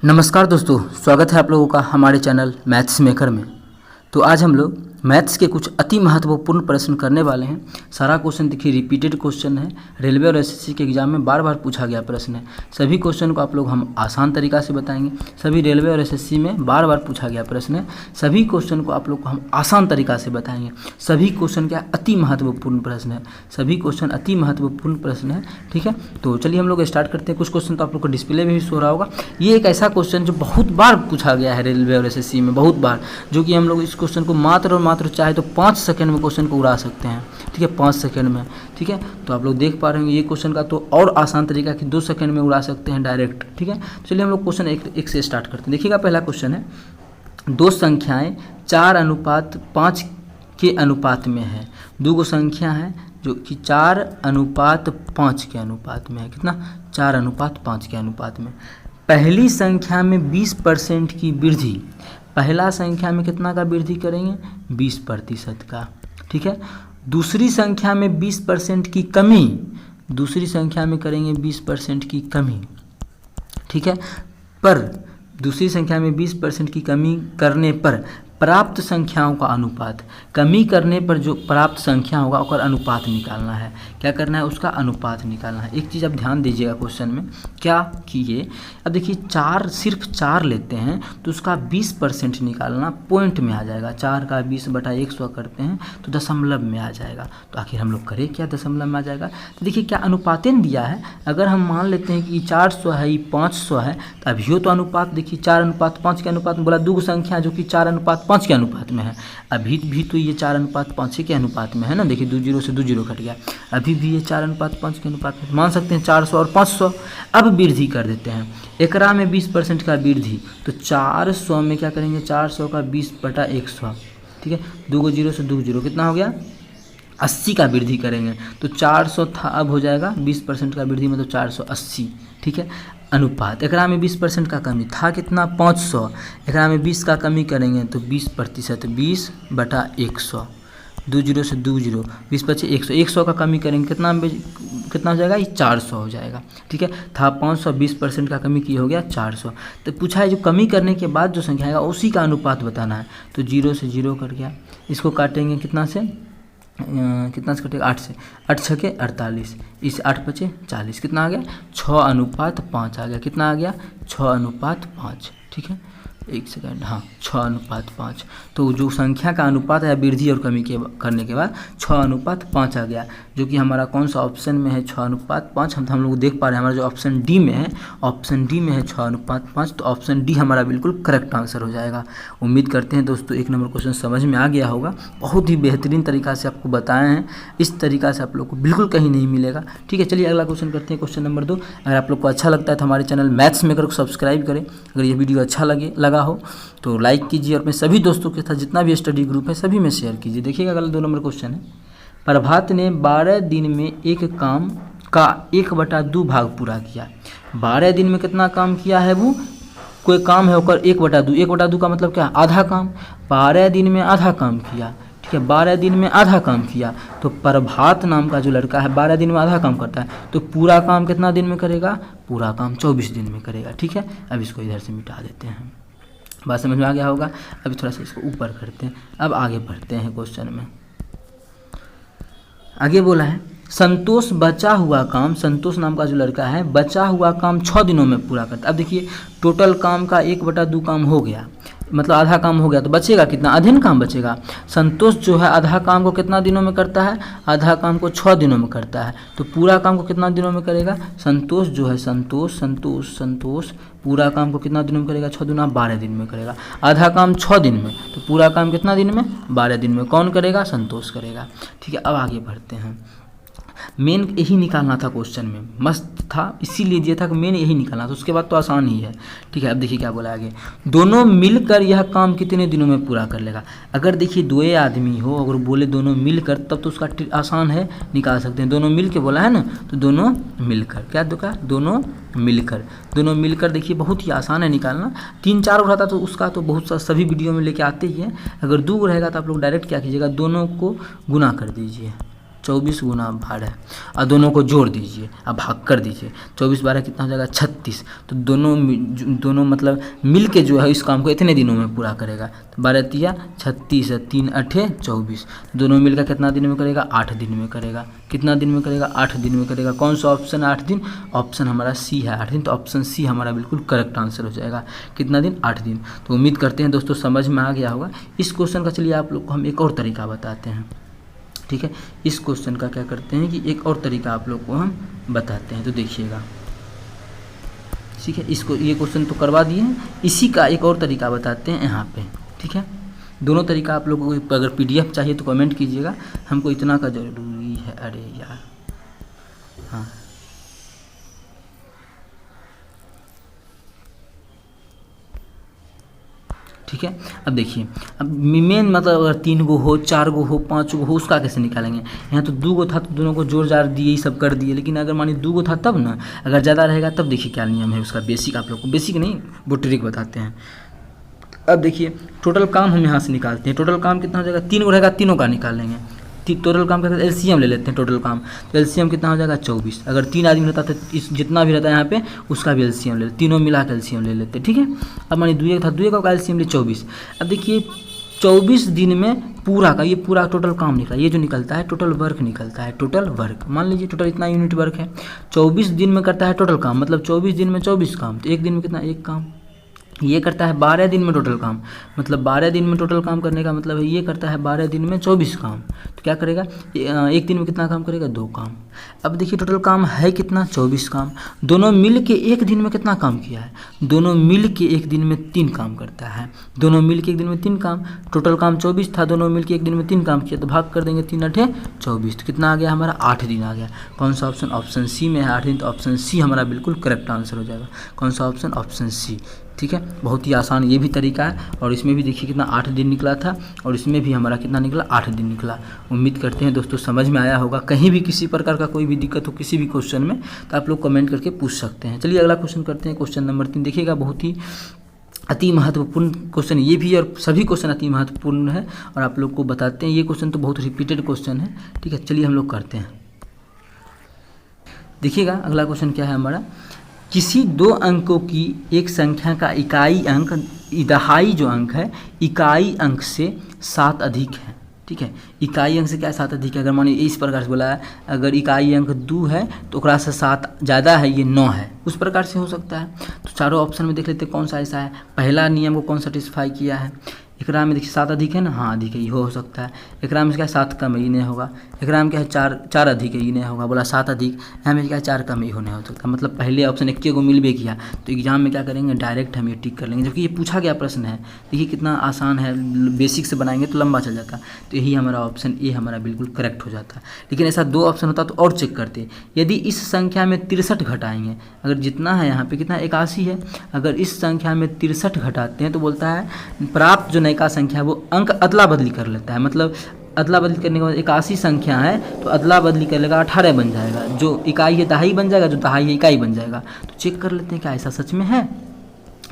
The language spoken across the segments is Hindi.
नमस्कार दोस्तों, स्वागत है आप लोगों का हमारे चैनल मैथ्स मेकर में। तो आज हम लोग मैथ्स के कुछ अति महत्वपूर्ण प्रश्न करने वाले हैं। सारा क्वेश्चन देखिए रिपीटेड क्वेश्चन है, रेलवे और एसएससी के एग्जाम में बार बार पूछा गया प्रश्न है। सभी क्वेश्चन को आप लोग हम आसान तरीका से बताएंगे। सभी रेलवे और एसएससी में बार बार पूछा गया प्रश्न है, सभी क्वेश्चन को आप लोग को हम आसान तरीका से बताएंगे। सभी क्वेश्चन क्या अति महत्वपूर्ण प्रश्न है, सभी क्वेश्चन अति महत्वपूर्ण प्रश्न है। ठीक है, तो चलिए हम लोग स्टार्ट करते हैं। कुछ क्वेश्चन तो आप लोग को डिस्प्ले में भी शो रहा होगा। ये एक ऐसा क्वेश्चन जो बहुत बार पूछा गया है रेलवे और एसएससी में, बहुत बार, जो कि हम लोग इस क्वेश्चन को मात्र और मात्र चाहे तो 5 सेकंड में क्वेश्चन को उड़ा सकते हैं। ठीक है, 5 सेकंड में। ठीक है, तो आप लोग देख पा रहे होंगे ये क्वेश्चन का तो और आसान तरीका कि 2 सेकंड में उड़ा सकते हैं डायरेक्ट। ठीक है, तो चलिए हम लोग क्वेश्चन एक से स्टार्ट करते हैं। देखिएगा, पहला क्वेश्चन है, दो संख्याएं 4:5 के अनुपात में है। दो संख्या है जो कि 4:5 के अनुपात में है। कितना? 4:5 के अनुपात में। पहली संख्या में 20% की वृद्धि, पहला संख्या में कितना का वृद्धि करेंगे? 20% का। ठीक है, दूसरी संख्या में 20% की कमी, दूसरी संख्या में करेंगे 20% की कमी। ठीक है, पर दूसरी संख्या में 20% की कमी करने पर प्राप्त संख्याओं का अनुपात, कमी करने पर जो प्राप्त संख्या होगा उसका अनुपात निकालना है। क्या करना है? उसका अनुपात निकालना है। एक चीज़ आप ध्यान दीजिएगा क्वेश्चन में, क्या कि ये अब देखिए सिर्फ 4 लेते हैं तो उसका 20% निकालना पॉइंट में आ जाएगा। 4 का 20/100 करते हैं तो दशमलव में आ जाएगा। तो आखिर हम लोग करें क्या? दशमलव में आ जाएगा। तो देखिए क्या अनुपातेन दिया है। अगर हम मान लेते हैं कि 400 है, ये 500 है, तो अभी तो अनुपात देखिए 4:5 के अनुपात में बोला। दो संख्या जो कि 4:5 के अनुपात में है, अभी भी तो ये 4:5 के अनुपात में है ना। देखिए 2 0 से 2 0 कट गया, अभी भी ये 4:5 के अनुपात में। मान सकते हैं 400 और 500। अब वृद्धि कर देते हैं, एकरा में 20% का वृद्धि, तो 400 में क्या करेंगे? 400 का 20/100। ठीक है, 2 0 से 2 0 कितना हो गया? 80 का वृद्धि करेंगे तो 400 था, अब हो जाएगा 20% का वृद्धि मतलब 480। ठीक है, अनुपात एकरा में 20% का कमी था, कितना? 500। एकरा में 20 का कमी करेंगे तो 20%, 20/100। 2 0 से 2 0, 20 बचे 100, 100 का कमी करेंगे कितना हो जाएगा? ये 400 हो जाएगा। ठीक है, था 500, 20% का कमी की हो गया 400। तो पूछा है जो कमी करने के बाद जो संख्या आएगा उसी का अनुपात बताना है। तो 0 से 0 कट गया, इसको काटेंगे कितना से? कितना से कटेगा? 8 से। 8 छके 48, इस 8 बचे 40, कितना आ गया? 6:5 आ गया। कितना आ गया? 6:5। ठीक है, एक सेकंड, हाँ 6:5। तो जो संख्या का अनुपात है वृद्धि और कमी के करने के बाद 6:5 आ गया, जो कि हमारा कौन सा ऑप्शन में है? 6:5। हम लोग देख पा रहे हैं हमारा जो ऑप्शन डी में है, ऑप्शन डी में है 6:5। तो ऑप्शन डी हमारा बिल्कुल करेक्ट आंसर हो जाएगा। उम्मीद करते हैं दोस्तों 1 नंबर क्वेश्चन समझ में आ गया होगा। बहुत ही बेहतरीन तरीका से आपको बताए हैं, इस तरीका से आप लोग को बिल्कुल कहीं नहीं मिलेगा। ठीक है, चलिए अगला क्वेश्चन करते हैं, क्वेश्चन नंबर 2। अगर आप लोग को अच्छा लगता है तो हमारे चैनल मैथ्स मेकर को सब्सक्राइब करें। अगर ये वीडियो अच्छा लगा हो तो लाइक कीजिए और अपने सभी दोस्तों के साथ जितना भी स्टडी ग्रुप है सभी में शेयर कीजिए। देखिएगा अगला 2 नंबर क्वेश्चन है, प्रभात ने 12 दिन में एक काम का 1/2 भाग पूरा किया। 12 दिन में कितना काम किया है? वो कोई काम है होकर 1/2, 1/2 का मतलब क्या? आधा काम। 12 दिन में आधा काम किया। ठीक है, 12 दिन में आधा काम किया, तो प्रभात नाम का जो लड़का है 12 दिन में आधा काम करता है, तो पूरा काम कितना दिन में करेगा? पूरा काम 24 दिन में करेगा। ठीक है, अब इसको इधर से मिटा देते हैं। बात समझ में आ गया होगा। अभी थोड़ा सा इसको ऊपर करते हैं, अब आगे बढ़ते हैं क्वेश्चन में। आगे बोला है, संतोष बचा हुआ काम, संतोष नाम का जो लड़का है बचा हुआ काम 6 दिनों में पूरा करता है। अब देखिए टोटल काम का 1/2 काम हो गया, मतलब आधा काम हो गया, तो बचेगा कितना? आधे काम बचेगा। संतोष जो है आधा काम को कितना दिनों में करता है? आधा काम को 6 दिनों में करता है, तो पूरा काम को कितना दिनों में करेगा? संतोष जो है संतोष पूरा काम को कितना दिनों में करेगा? 6 दूना 12 दिन में करेगा। आधा काम 6 दिन में, तो पूरा काम कितना दिन में? 12 दिन में। कौन करेगा? संतोष करेगा। ठीक है, अब आगे बढ़ते हैं। मेन यही निकालना था क्वेश्चन में, मस्त था इसीलिए दिया था कि मेन यही निकालना था, उसके बाद तो आसान ही है। ठीक है, अब देखिए क्या बोला आगे, दोनों मिलकर यह काम कितने दिनों में पूरा कर लेगा। अगर देखिए 2 आदमी हो, अगर बोले दोनों मिलकर, तब तो उसका आसान है, निकाल सकते हैं। दोनों मिल के बोला है ना, तो दोनों मिलकर, क्या दुका? दोनों मिलकर देखिए बहुत ही आसान है निकालना। 3 4 रहता तो उसका तो बहुत सा सभी वीडियो में लेके आते ही हैं। अगर 2 रहेगा तो आप लोग डायरेक्ट क्या कीजिएगा? दोनों को गुना कर दीजिए। 24 गुना 12 और दोनों को जोड़ दीजिए, अब भाग कर दीजिए। 24 12 कितना हो जाएगा 36। तो दोनों मतलब मिल के जो है इस काम को इतने दिनों में पूरा करेगा। तो 12 तिया 36 है, 3 8 24, दोनों मिलकर कितना दिन में करेगा 8 दिन में करेगा। कितना दिन में करेगा 8 दिन में करेगा। कौन सा ऑप्शन है 8 दिन? ऑप्शन हमारा सी है 8 दिन। तो ऑप्शन सी हमारा बिल्कुल करेक्ट आंसर हो जाएगा। कितना दिन? 8 दिन। तो उम्मीद करते हैं दोस्तों समझ में आ गया होगा। इस क्वेश्चन का चलिए आप लोग को हम एक और तरीका बताते हैं, ठीक है। इस क्वेश्चन का क्या करते हैं कि एक और तरीका आप लोग को हम बताते हैं, तो देखिएगा, ठीक है। इसको ये क्वेश्चन तो करवा दिए हैं, इसी का एक और तरीका बताते हैं यहाँ पे, ठीक है। दोनों तरीका आप लोगों को अगर PDF चाहिए तो कमेंट कीजिएगा, हमको इतना का जरूरी है। अरे यार, हाँ ठीक है। अब देखिए, अब मेन मतलब अगर 3 गो हो, 4 गो हो, 5 गो हो, उसका कैसे निकालेंगे। यहाँ तो 2 गो था तो दोनों को जोड़ जाड़ दिए, ये सब कर दिए। लेकिन अगर मानिए 2 गो था तब ना, अगर ज़्यादा रहेगा तब देखिए क्या नियम है उसका। बेसिक आप लोग को, बेसिक नहीं वो ट्रिक बताते हैं। अब देखिए टोटल काम हम यहाँ से निकालते हैं। टोटल काम कितना हो जाएगा, 3 गो रहेगा, तीनों का निकालेंगे। टोटल काम का LCM ले लेते हैं टोटल काम। तो LCM कितना हो जाएगा 24। अगर 3 आदमी रहता तो इस जितना भी रहता है यहाँ पे उसका भी LCM ले लेते, तीनों मिला के LCM ले लेते, ठीक है। अब मानिए 2 था, 2 का LCM ले 24। अब देखिए 24 दिन में पूरा का ये पूरा टोटल काम निकला। ये जो निकलता है टोटल वर्क निकलता है, टोटल वर्क। मान लीजिए टोटल इतना यूनिट वर्क है, 24 दिन में करता है टोटल काम, मतलब 24 दिन में 24 काम। तो एक दिन में कितना, एक काम। ये करता है 12 दिन में टोटल काम, मतलब 12 दिन में टोटल काम करने का मतलब है ये करता है 12 दिन में 24 काम। तो क्या करेगा, एक दिन में कितना काम करेगा, 2 काम। अब देखिए टोटल काम है कितना, 24 काम। दोनों मिल के एक दिन में कितना काम किया है, दोनों मिल के एक दिन में 3 काम करता है। दोनों मिल के एक दिन में 3 काम, टोटल काम 24 था, दोनों मिल के एक दिन में 3 काम किया। तो भाग कर देंगे, 3 8 24। तो कितना आ गया हमारा, 8 दिन आ गया। कौन सा ऑप्शन, ऑप्शन सी में है 8 दिन। तो ऑप्शन सी हमारा बिल्कुल करेक्ट आंसर हो जाएगा। कौन सा ऑप्शन, ऑप्शन सी, ठीक है। बहुत ही आसान ये भी तरीका है। और इसमें भी देखिए कितना 8 दिन निकला था, और इसमें भी हमारा कितना निकला, 8 दिन निकला। उम्मीद करते हैं दोस्तों समझ में आया होगा। कहीं भी किसी प्रकार का कोई भी दिक्कत हो किसी भी क्वेश्चन में तो आप लोग कमेंट करके पूछ सकते हैं। चलिए अगला क्वेश्चन करते हैं, क्वेश्चन नंबर 3। देखिएगा बहुत ही अति महत्वपूर्ण क्वेश्चन ये भी, और सभी क्वेश्चन अति महत्वपूर्ण है और आप लोग को बताते हैं। ये क्वेश्चन तो बहुत रिपीटेड क्वेश्चन है, ठीक है। चलिए हम लोग करते हैं। देखिएगा अगला क्वेश्चन क्या है हमारा, किसी 2 अंकों की एक संख्या का इकाई अंक, दहाई जो अंक है इकाई अंक से 7 अधिक है, ठीक है। इकाई अंक से क्या 7 अधिक है, अगर मानिए इस प्रकार से बोला है, अगर इकाई अंक 2 है तो ओकरा से 7 ज़्यादा है, ये 9 है, उस प्रकार से हो सकता है। तो चारों ऑप्शन में देख लेते हैं कौन सा ऐसा है। पहला नियम को कौन सेटिस्फाई किया है, एकरा में देखिए 7 अधिक है ना, हाँ अधिक है, ये हो सकता है। एकरा में क्या 7 कम है, ये नहीं होगा। एकरा में क्या है 4 अधिक है, ये नहीं होगा। बोला 7 अधिक, यहाँ में क्या 4 कम, ये होने हो सकता है। मतलब पहले ऑप्शन एक को मिल भी किया तो एग्जाम में क्या करेंगे, डायरेक्ट हम ये टिक कर लेंगे। जबकि ये पूछा गया प्रश्न है, देखिए कितना आसान है, बेसिक से बनाएंगे तो लंबा चल जाता। तो यही हमारा ऑप्शन ए हमारा बिल्कुल करेक्ट हो जाता। लेकिन ऐसा 2 ऑप्शन होता तो और चेक करते। यदि इस संख्या में 63 घटाएंगे, अगर जितना है यहाँ पे कितना 81 है, अगर इस संख्या में 63 घटाते हैं तो बोलता है प्राप्त जो नयिका संख्या है वो अंक अदला बदली कर लेता है। मतलब अदला बदली करने के बाद 81 संख्या है तो अदला बदली कर लेगा, 18 बन जाएगा। जो इकाई है दहाई बन जाएगा, जो दहाई है इकाई बन जाएगा। तो चेक कर लेते हैं क्या ऐसा सच में है।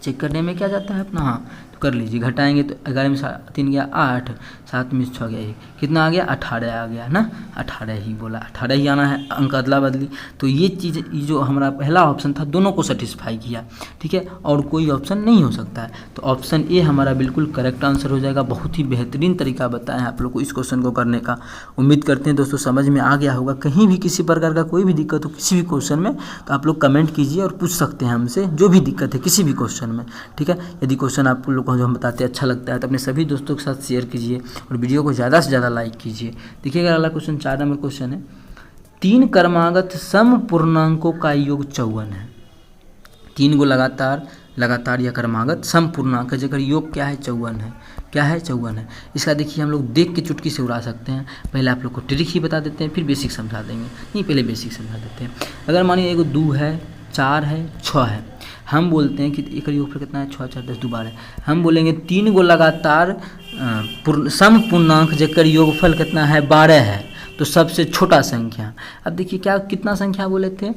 चेक करने में क्या जाता है अपना, हाँ तो कर लीजिए। घटाएंगे तो 11 में 3 गया 8, 7 में 6 गया 1, कितना आ गया 18 आ गया ना, 18 ही बोला, 18 ही आना है, अंक अदला बदली। तो ये चीज़ जो हमारा पहला ऑप्शन था दोनों को सेटिस्फाई किया, ठीक है। और कोई ऑप्शन नहीं हो सकता है। तो ऑप्शन ए हमारा बिल्कुल करेक्ट आंसर हो जाएगा। बहुत ही बेहतरीन तरीका बताया है आप लोग को इस क्वेश्चन को करने का। उम्मीद करते हैं दोस्तों समझ में आ गया होगा। कहीं भी किसी प्रकार का कोई भी दिक्कत हो किसी भी क्वेश्चन में तो आप लोग कमेंट कीजिए और पूछ सकते हैं हमसे जो भी दिक्कत है किसी भी क्वेश्चन में, ठीक है। यदि क्वेश्चन आप लोग को जो हम बताते हैं अच्छा लगता है तो अपने सभी दोस्तों के साथ शेयर कीजिए और वीडियो को ज़्यादा से ज़्यादा लाइक कीजिए। देखिएगा अगला क्वेश्चन 4 नंबर क्वेश्चन है, 3 क्रमागत सम पूर्णांकों का योग 54 है। 3 गो लगातार या क्रमागत सम पूर्णांक है जेकर योग क्या है 54 है। क्या है 54 है। इसका देखिए हम लोग देख के चुटकी से उड़ा सकते हैं। पहले आप लोग को ट्रिक ही बता देते हैं फिर बेसिक समझा देंगे। नहीं पहले बेसिक समझा देते हैं। अगर मानिए एगो 2 है, 4 है, 6 है, हम बोलते हैं कि एक योग पर कितना है 6 4 10 12 है। हम बोलेंगे 3 गो लगातार सम पूर्णांक जेकर योगफल कितना है 12 है तो सबसे छोटा संख्या। अब देखिए क्या कितना संख्या बोले थे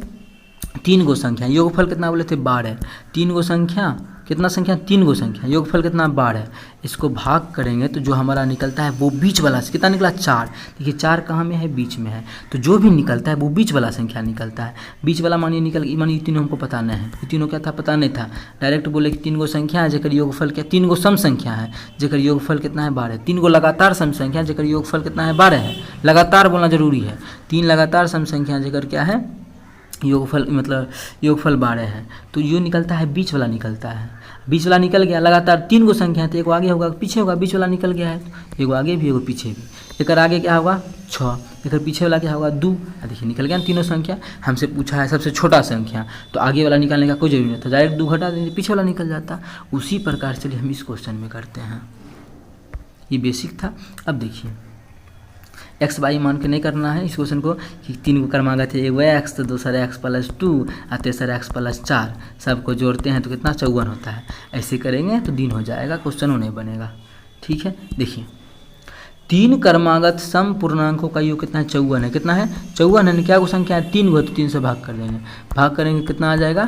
तीन गो संख्या, योगफल कितना बोले थे 12, तीन गो संख्या कितना संख्या, तीन गो संख्या, योगफल कितना 12, इसको भाग करेंगे तो जो हमारा निकलता है वो बीच वाला कितना निकला 4। देखिए 4 कहाँ में है, बीच में है, तो जो भी निकलता है वो बीच वाला संख्या निकलता है। बीच वाला मानिए तीनों हमको पता नहीं है, ये तीनों क्या था पता नहीं था, डायरेक्ट बोले कि तीन गो संख्या है जेकर योगफल क्या, तीन गो सम संख्या है जेकर योगफल कितना है 12, तीन गो लगातार सम संख्या जेकर योगफल कितना है 12 है, लगातार बोलना जरूरी है, तीन लगातार सम संख्या जेकर क्या है योगफल, मतलब योगफल 12 है, तो ये निकलता है बीच वाला निकलता है। बीच वाला निकल गया, लगातार तीन गो संख्या है तो एगो आगे होगा पीछे होगा, बीच वाला निकल गया है तो एगो आगे भी एगो पीछे भी, एक आगे क्या होगा 6, एक पीछे वाला क्या होगा 2। देखिए निकल गया तीनों संख्या, हमसे पूछा है सबसे छोटा संख्या, तो आगे वाला निकालने का कोई जरूरी नहीं था, डायरेक्ट 2 घटा देंगे पीछे वाला निकल जाता। उसी प्रकार से हम इस क्वेश्चन में करते हैं, ये बेसिक था। अब देखिए एक्स वाई मान के नहीं करना है इस क्वेश्चन को कि तीन को क्रमागत है, एगो एक्स तो दूसरा एक्स प्लस 2 और तीसरा एक्स प्लस 4, सबको जोड़ते हैं तो कितना 54 होता है। ऐसे करेंगे तो दिन हो जाएगा, क्वेश्चन नहीं बनेगा। ठीक है, देखिए तीन क्रमागत सम पूर्णांकों का योग कितना है 54 है, कितना है 54 है, क्या को संख्या है 3 गो, तो 3 से भाग कर देंगे, भाग करेंगे कितना आ जाएगा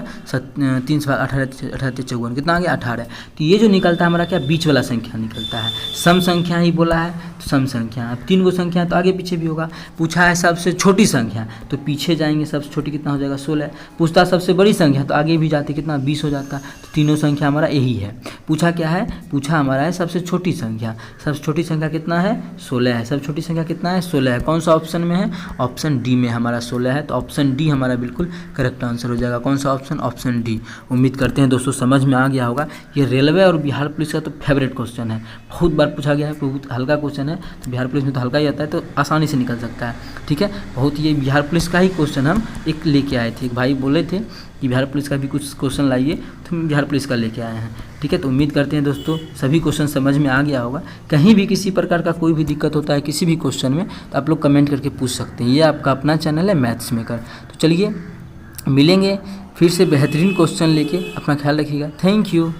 3 से 18 54 कितना आ गया 18। तो ये जो निकलता है हमारा क्या बीच वाला संख्या निकलता है, सम संख्या ही बोला है तो सम संख्या, अब 3 गो संख्या तो आगे पीछे भी होगा। पूछा है सबसे छोटी संख्या तो पीछे जाएंगे, सबसे छोटी कितना हो जाएगा 16। पूछता सबसे बड़ी संख्या तो आगे भी जाते कितना 20 हो जाता, तो तीनों संख्या हमारा यही है। पूछा क्या है, पूछा हमारा है सबसे छोटी संख्या, सबसे छोटी संख्या कितना है 16 है, सबसे छोटी संख्या कितना है 16 है। कौन सा ऑप्शन में है, ऑप्शन डी में हमारा 16 है, तो ऑप्शन डी हमारा बिल्कुल करेक्ट आंसर हो जाएगा। कौन सा ऑप्शन, ऑप्शन डी। उम्मीद करते हैं दोस्तों समझ में आ गया होगा। ये रेलवे और बिहार पुलिस का तो फेवरेट क्वेश्चन है, बहुत बार पूछा गया है, बहुत हल्का क्वेश्चन है, तो बिहार पुलिस में तो हल्का ही आता है तो आसानी से निकल सकता है। ठीक है, बहुत ये बिहार पुलिस का ही क्वेश्चन हम एक लेके आए थे, एक भाई बोले थे कि बिहार पुलिस का भी कुछ क्वेश्चन लाइए, तो हम बिहार पुलिस का लेके आए हैं। ठीक है, तो उम्मीद करते हैं दोस्तों सभी क्वेश्चन समझ में आ गया होगा। कहीं भी किसी प्रकार का कोई भी दिक्कत होता है किसी भी क्वेश्चन में तो आप लोग कमेंट करके पूछ सकते हैं। ये आपका अपना चैनल है मैथ्स मेकर। तो चलिए मिलेंगे फिर से बेहतरीन क्वेश्चन लेके, अपना ख्याल रखिएगा। Thank you.